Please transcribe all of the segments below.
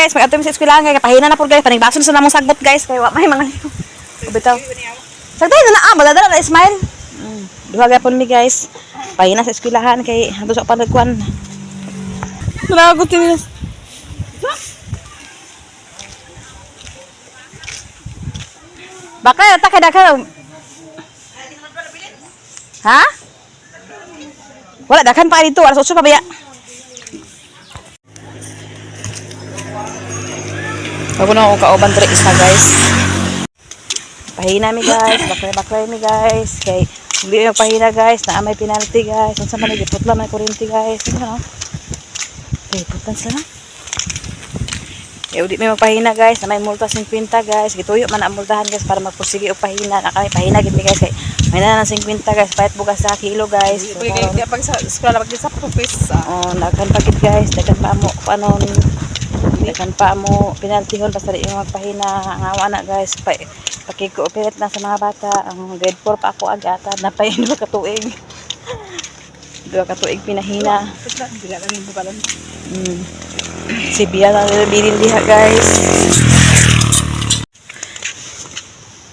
guys, mag-ato sa eskwelahan kay pahina na po guys, panigbason sa namong sagbot guys, kay wa may mga bitaw. Sagday na madadala na smile. Duha gyapon mi guys. Pahina sa eskwelahan kay ato sa panagkuan. Nagot ni. Bakla ta kay dakhan. Ha? Wala dakhan pa dito, alas 8 pa baya. Bago na ako kauban diri isa guys. Pahina mi guys, baklay mi guys. Kay hindi yung pahina guys, na may penalty guys. Unsa man giput lang may kuryente guys. Ano? Okay, putan sila. Kaya di may magpahina guys, na may multa 50 guys. Gituyo man ang multahan guys para magpursige og pahina. Na kami pahina gid mi guys kay may na 50 guys, payat bugas sa kilo guys. So, kaya pag sa eskwela pag sa pupis. Oh, nakan pagit guys, dagan pa mo panon. Dagan pa mo penaltihon basta di yung magpahina. Ngawa na guys, pakiko-operate na sa mga bata. Ang grade 4 pa ako agata, napay 2 ka tuig. 2 ka tuig pinahina. Dila lang yung bukalan. Si Bia lang nilabilin diha guys.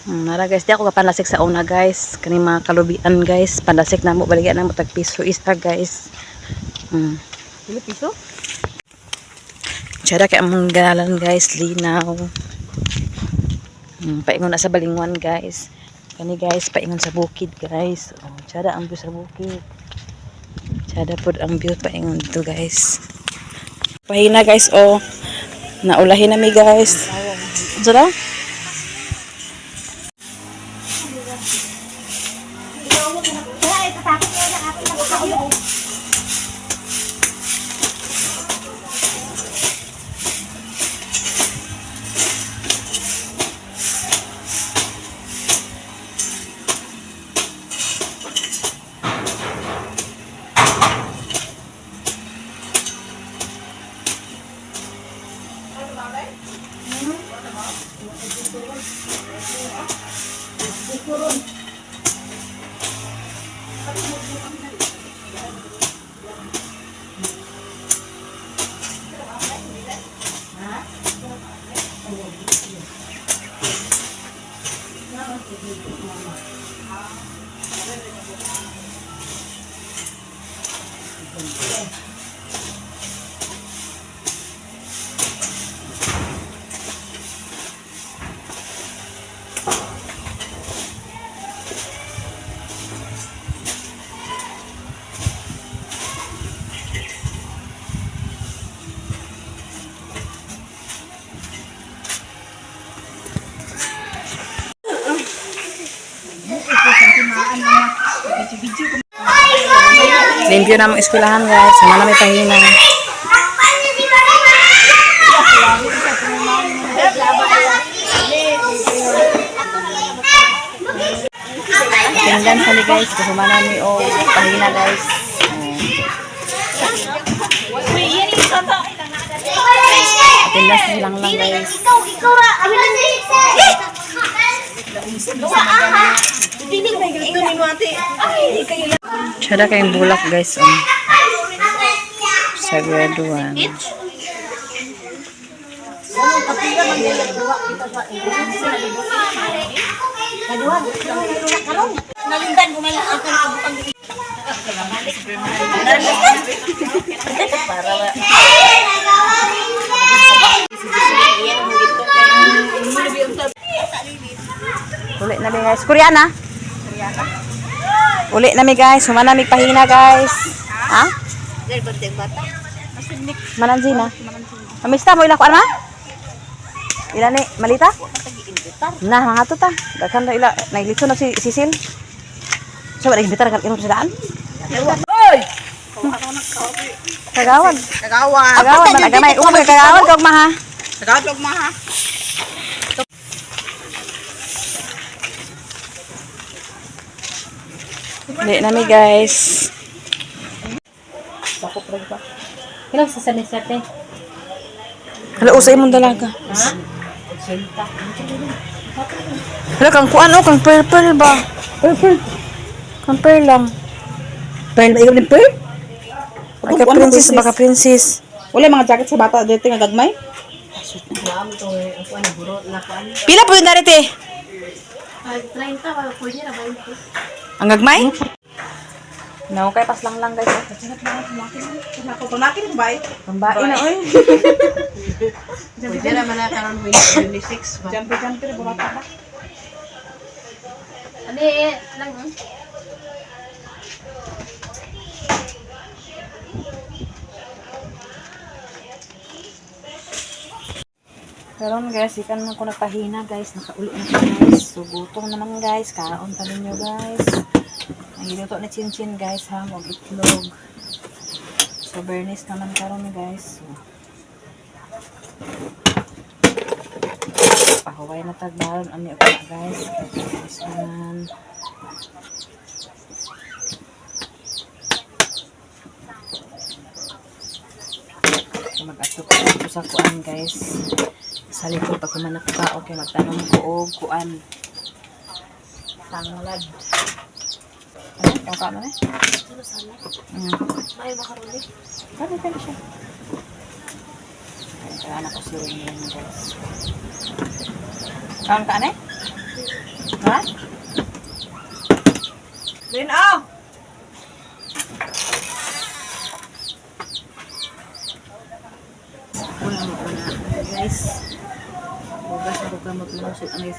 Nara guys, di ako kapanlasik sa una guys. Kani mga kalubian guys, panlasik na mo, baligyan na mo tag piso isa guys. Dili piso? Tsada kay among ganalan guys, linaw. Paingon na sa balingwan guys. Kani guys, paingon sa bukid guys. Oh, tsada ang view sa bukid. Tsada pod ang view paingon dito guys. Pahina guys, oh. Naulahin na mi guys. Tsada? Limpyo na mong eskwelahan guys. Sama na may pahina. Tingnan sali guys. Kasama na mi o pahina guys. Tingnan sali lang guys. Tsada kayong bulak guys sa graduan. Nalindan ko may ang kabukang Uli na mi guys. Koreana? Uli na mi guys. Humana mi pahina guys. Ha? Mananzina. Amista mo ila ko ano? Ila ni malita? Nah, mga to ta. Dakan na ila nailito na si Sisil. So wala imbitar kan imo sa daan. Oy! Kagawad. Kagawan. Kagawad man agamay. Uma kagawad kog maha. Tagalog maha. Uli na mi guys. Bako pre ba? Kailan sa salisate? Hala usay mong dalaga. Ha? Senta. Hala kang kuan o kang purple ba? Purple. Kang pearl lang. Pearl ba yung pearl? Baka princess, baka princess. Wala mga jacket sa bata dito nga gagmay. Naam to eh. Ako ano, burot na ko ano. Pila po yun narite? Ay, 30 ba? Pwede na ba yun? Ang gagmay? No, kay pas lang guys. Ako pamakin ba? Pambae na oy. Pwede naman na karoon 26 ba? Jampi-jampi rin bumata ba? Ano lang oh. Karon guys, ikan man ko nagpahina guys, nakauli na ko guys. So gutom naman guys, kaon pa ninyo guys. Ang giluto ni Chinchin guys, ham og itlog. So bernis naman karon guys. So, pahuway na tagbaron ami og na guys. Guys naman. So mag-ato ko sa kuan guys. Sa likod pag kumanak ka, okay, magtanong ko og kuan. Tanglad. Ano? Yung kano na? Ano sana? May makaroni. Ano tayo siya? Kaya anak ko siya rin yun guys. Kaon ka na? Ha? Din ah! Wala mo una. Guys. Bugas na ko kamot mo. So, ano yun?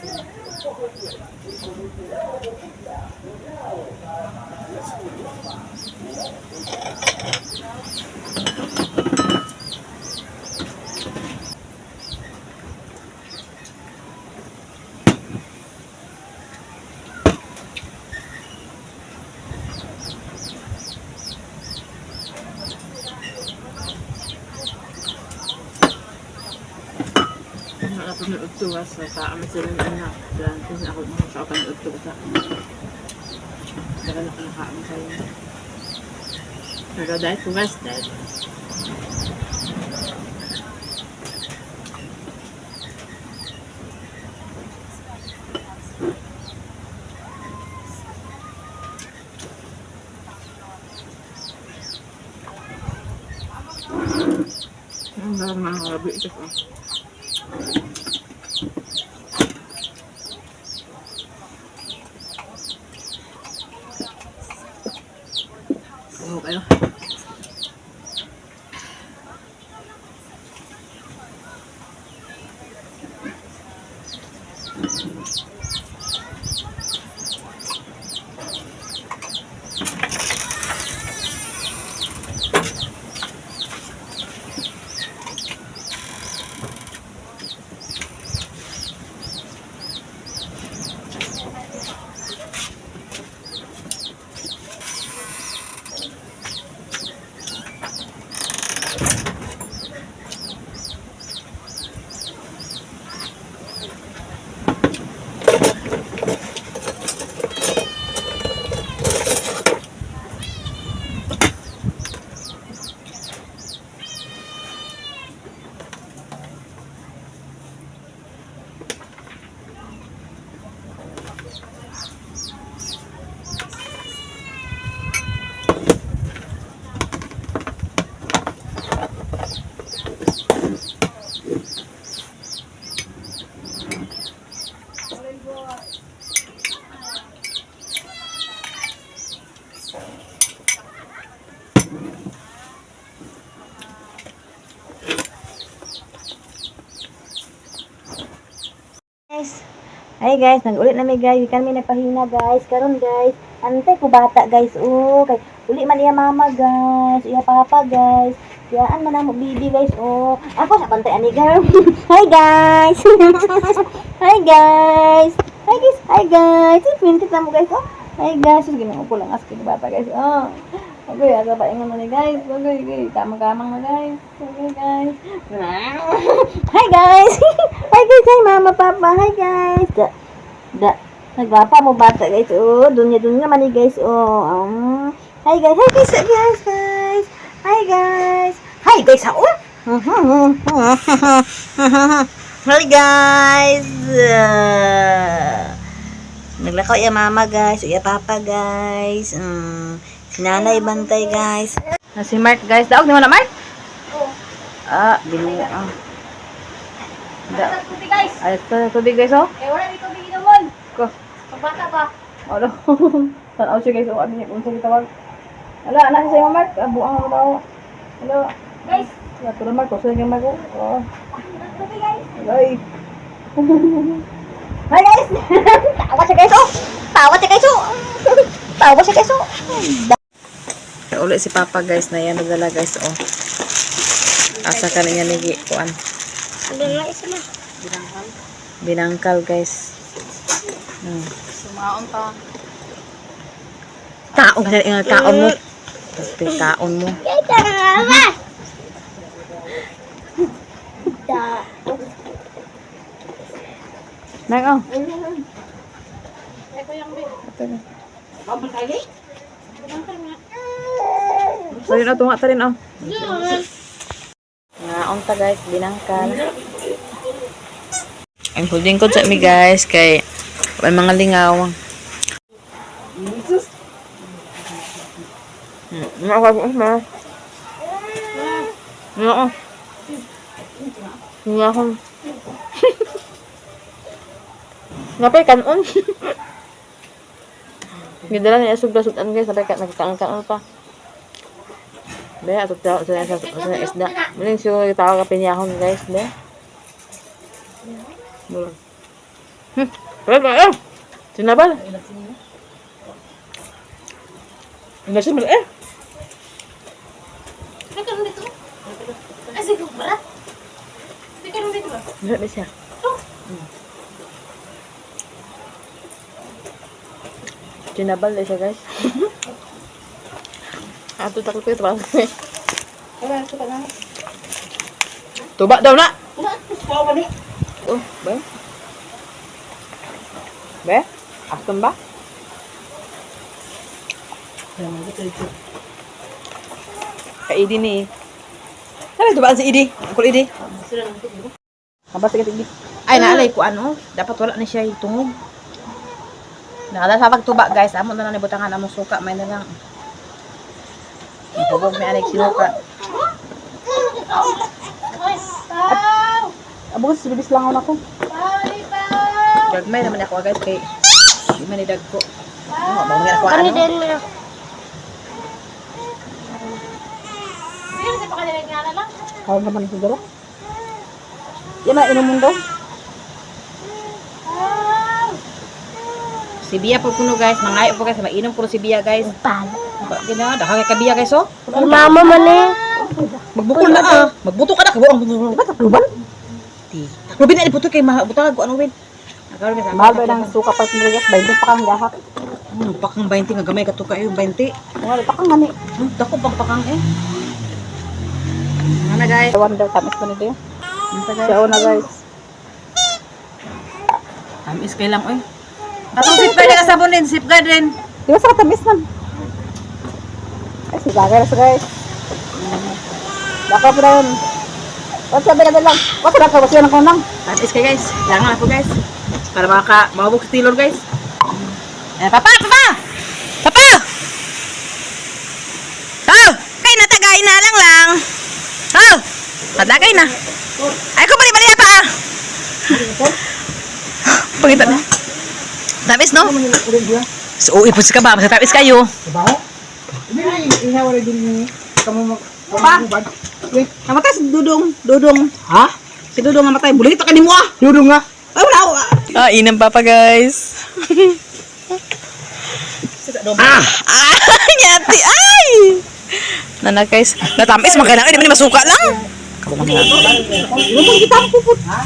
Ako na uttuwa sa kaamat sila ng anak. Dahil kasi ako makakapan na uttuwa sa dahil ako nakaamat sa iyo. Pero dahil tuwas dahil. Ang dalang mga karabi ito ko. Kayo. Guys, hi guys, nag-ulit na may guys, kami nagpahina guys, karon guys, antay ko bata guys, oh, kay uli man iya mama guys, iya papa guys, yaan man ang bibi guys, oh, ako sa bantay ani girl, hi guys, hi guys, hi guys, hi guys, pintit na mo guys, oh, hi guys, ginoo ko lang asking bata guys, oh, okay, aga pa ingon na ni guys, okay, kamang-kamang na guys, okay guys, hi guys, hi guys, hi mama, papa, hi guys, nagbapa mo bata guys, oh, dunya-dunya man ni guys, oh, hi guys, hi guys, hi guys, hi guys, oh, hi guys, naglakaw iya mama guys, iya papa guys, si nanay bantay guys, si Mark guys, daog ni mo na Mark? Ah, binuo Tubig guys. Ay, ito na tubig guys, oh. Eh, wala dito tubig naman. Ko. Pagbata pa. Ano? Tanaw siya guys, oh. Ano niya, kung saan tawag. Ala, anak siya yung Mark. Buang mo daw. Hello. Guys. Wala, ito na Mark. Kung saan yung Mark, oh. Oh. Tubig guys. Ay. Hi guys. Tawa siya guys, oh. Tawa siya guys, oh. Tawa siya guys, oh. Ulit si Papa guys na yan nadala guys, oh. Asa ka niya nigi, kuan. Ano na isa na? Binangkal guys. Sumaon pa. Kaon ka na, kaon mo. Tapos kaon mo. Kita na ba? Nang, oh. Babal kayo? So yun, oh. Tunga ta rin, oh. Ngaon ta guys, binangkal. Ang holding ko sa mi guys, kay may mga lingaw. Napay kanon. Gidala niya sugda-sudan guys, napay nagkaang-kaang pa. Be, ato tawo sa isda. Muling siguro tawo ka pinyahon guys, be. Mulang. Pero sinabal. Hindi siya mal May kanon dito. Ay, siguro ba? May kanon dito ba? Hindi siya. Sinabal na siya guys. Ato takot ko ito pa. Tuba daw na. Wow, mani. Oh, be. Be? Aston ba? Kay Idi ni. Ano tubaan si Idi? Ako Idi. Habas ka Idi. Ay naalay ko ano, dapat wala na siya itungog. Nakala sa pagtuba guys, amo na lang ibutangan among suka, may na lang. Hubog may anik sinuka. Abo si bibis lang ako. Gagmay naman ako guys kay di man idag ko. Ano ba nga ako Ano ano? din mo na? Hindi na pa kanila nga lang. Kaya naman siguro. Yan na inumun daw. Si Bia po kuno guys, mangayo po guys, mainom po si Bia guys. Pala. Gina, dahang ka Bia guys oh. Mama man eh. Magbukol na ah. Magbuto ka na kabuang buto. Ba takluban? Di. Takluban na ibuto kay butang ko ano win. Mahal ba ng suka pa ng guys, 20 pa kang gahak. Pakang 20 nga gamay ka to kayo 20. Wala pakang gani. Dako pakang eh. Ano guys? Wonder tamis pa nito. Siya na guys. Tamis kay lang oy. Atong sip guard ka sabon din, sip guard din. Di ba sa tamis man? Ay, si Bagay na guys. Dako po daw. What's up na lang? What's up ka wasiyan ng kunang? Tamis kay guys. Langan ako guys. Para makabuk sa tilor guys. Eh, papa! Oh! Kay natagay na lang. Oh! Natagay na. Ay ko bali pa ah. Pagita na. Tamis no? So, ipon ka ba? Basta tamis kayo. Papa! Namatay si Dudong. Ha? Si Dudong namatay. Bulit ka ni mo ah. Dudong nga. Ay, wala ako ah. Ah, inam papa guys. Nyati. Ay! Nana guys. Natamis mo kailangan. Hindi mo masuka lang. Kababang lang. Lumang kita ako puput. Ha?